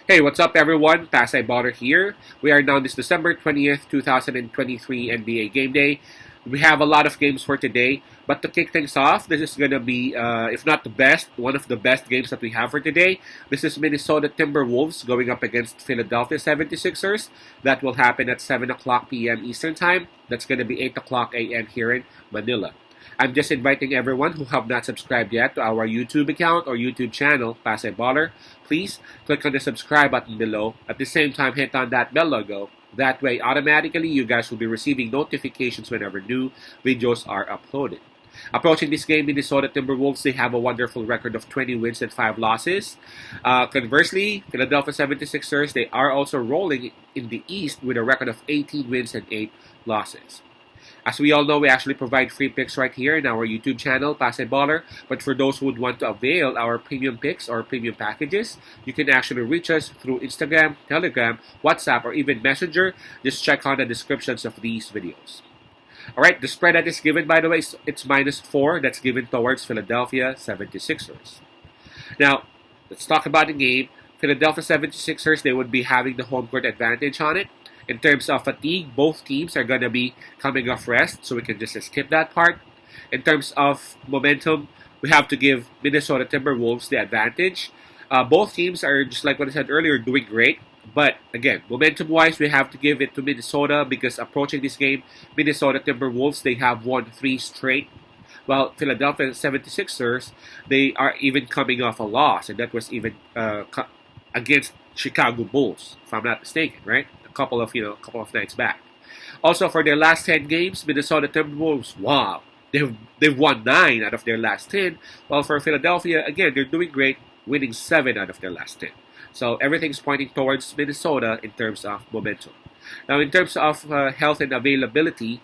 Hey, what's up everyone? Pasay Baller here. We are now this December 20th, 2023 NBA Game Day. We have a lot of games for today, but to kick things off, this is going to be, if not the best, one of the best games that we have for today. This is Minnesota Timberwolves going up against Philadelphia 76ers. That will happen at 7 o'clock p.m. Eastern Time. That's going to be 8 o'clock a.m. here in Manila. I'm just inviting everyone who have not subscribed yet to our YouTube account or YouTube channel, Pasay Baller. Please click on the subscribe button below. At the same time, hit on that bell logo. That way, automatically, you guys will be receiving notifications whenever new videos are uploaded. Approaching this game, Minnesota Timberwolves, they have a wonderful record of 20 wins and 5 losses. Conversely, Philadelphia 76ers, they are also rolling in the East with a record of 18 wins and 8 losses. As we all know, we actually provide free picks right here in our YouTube channel, Pasay Baller. But for those who would want to avail our premium picks or premium packages, you can actually reach us through Instagram, Telegram, WhatsApp, or even Messenger. Just check on the descriptions of these videos. Alright, the spread that is given, by the way, it's -4. That's given towards Philadelphia 76ers. Now, let's talk about the game. Philadelphia 76ers, they would be having the home court advantage on it. In terms of fatigue, both teams are going to be coming off rest, so we can just skip that part. In terms of momentum, we have to give Minnesota Timberwolves the advantage. Both teams are, just like what I said earlier, doing great. But again, momentum-wise, we have to give it to Minnesota because approaching this game, Minnesota Timberwolves, they have won 3 straight. While Philadelphia 76ers, they are even coming off a loss, and that was even against Chicago Bulls, if I'm not mistaken, right? Couple of nights back. Also, for their last 10 games, Minnesota Timberwolves, wow, they've won 9 out of their last 10. While for Philadelphia, again, they're doing great, winning 7 out of their last 10. So everything's pointing towards Minnesota in terms of momentum. Now, in terms of health and availability,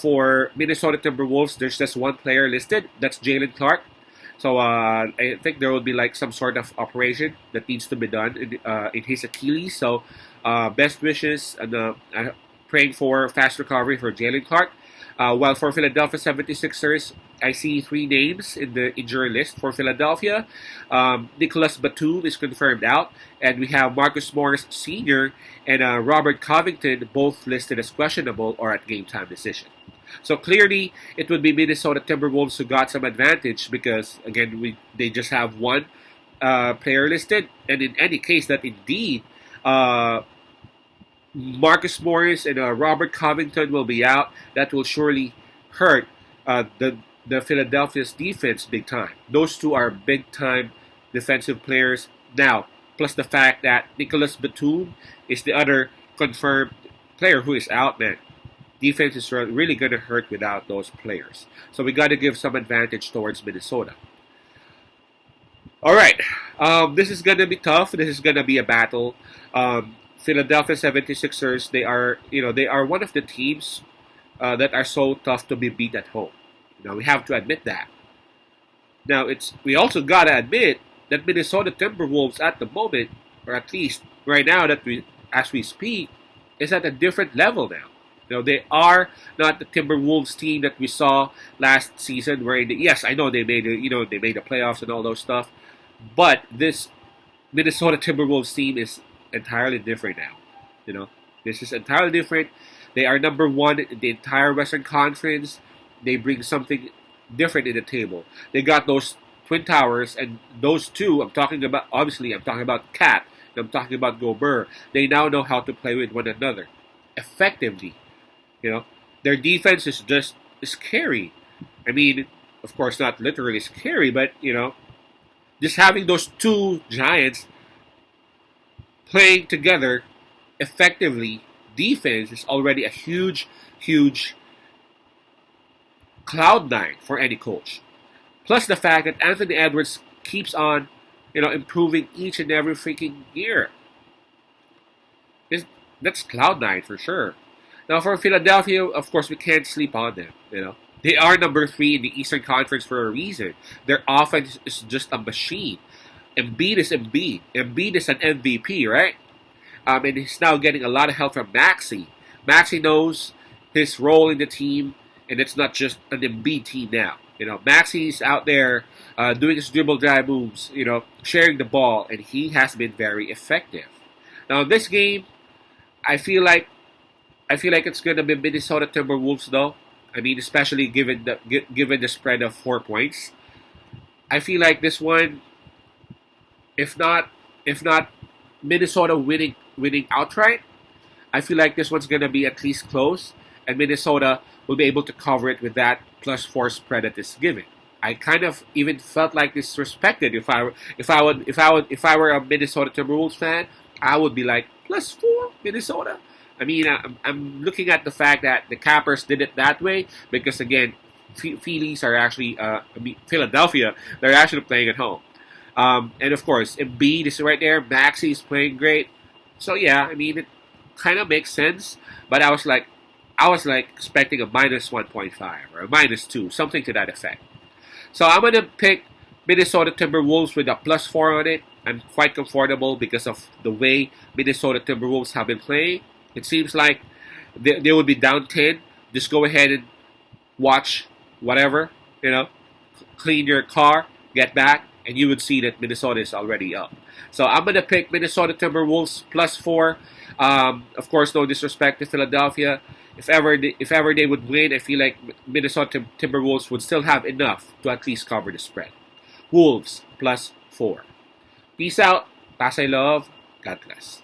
for Minnesota Timberwolves, there's just one player listed. That's Jalen Clark. So I think there will be like some sort of operation that needs to be done in his Achilles. So best wishes and praying for fast recovery for Jalen Clark. While for Philadelphia 76ers, I see 3 names in the injury list for Philadelphia. Nicholas Batum is confirmed out, and we have Marcus Morris Sr. and Robert Covington both listed as questionable or at game time decision. So clearly, it would be Minnesota Timberwolves who got some advantage because, again, they just have one player listed. And in any case, that indeed Marcus Morris and Robert Covington will be out, that will surely hurt the Philadelphia's defense big time. Those two are big-time defensive players. Now, plus the fact that Nicholas Batum is the other confirmed player who is out, man. Defense is really going to hurt without those players. So we got to give some advantage towards Minnesota. All right. This is going to be tough. This is going to be a battle. Philadelphia 76ers, they are one of the teams that are so tough to be beat at home. We have to admit that. Now, we also got to admit that Minnesota Timberwolves at the moment, or at least right now as we speak, is at a different level now. They are not the Timberwolves team that we saw last season. Yes, I know they made the playoffs and all those stuff, but this Minnesota Timberwolves team is entirely different now. This is entirely different. They are number 1 in the entire Western Conference. They bring something different in the table. They got those Twin Towers, and those two. I'm talking about Cat. I'm talking about Gobert. They now know how to play with one another effectively. Their defense is just scary. I mean, of course, not literally scary, but, just having those 2 giants playing together effectively, defense is already a huge, huge cloud 9 for any coach. Plus the fact that Anthony Edwards keeps on, improving each and every freaking year. That's cloud 9 for sure. Now, for Philadelphia, of course, we can't sleep on them. They are number 3 in the Eastern Conference for a reason. Their offense is just a machine. Embiid is Embiid. Embiid is an MVP, right? And he's now getting a lot of help from Maxey. Maxey knows his role in the team, and it's not just an Embiid team now. Maxi's out there doing his dribble drive moves, sharing the ball, and he has been very effective. Now, this game, I feel like it's gonna be Minnesota Timberwolves, though. I mean, especially given the spread of 4 points. I feel like this one, if not Minnesota winning outright, I feel like this one's gonna be at least close, and Minnesota will be able to cover it with that +4 spread that is given. I kind of even felt like disrespected if I were a Minnesota Timberwolves fan. I would be like +4 Minnesota. I mean, I'm looking at the fact that the Cappers did it that way because again, Phillies are actually Philadelphia. They're actually playing at home, and of course Embiid is right there. Maxey is playing great. So yeah, I mean it kind of makes sense. But I was like expecting a -1.5 or a -2, something to that effect. So I'm gonna pick Minnesota Timberwolves with a +4 on it. I'm quite comfortable because of the way Minnesota Timberwolves have been playing. It seems like they would be down 10. Just go ahead and watch whatever, clean your car, get back, and you would see that Minnesota is already up. So I'm going to pick Minnesota Timberwolves +4. Of course, no disrespect to Philadelphia. If ever they would win, I feel like Minnesota Timberwolves would still have enough to at least cover the spread. Wolves +4. Peace out. Pasay love. God bless.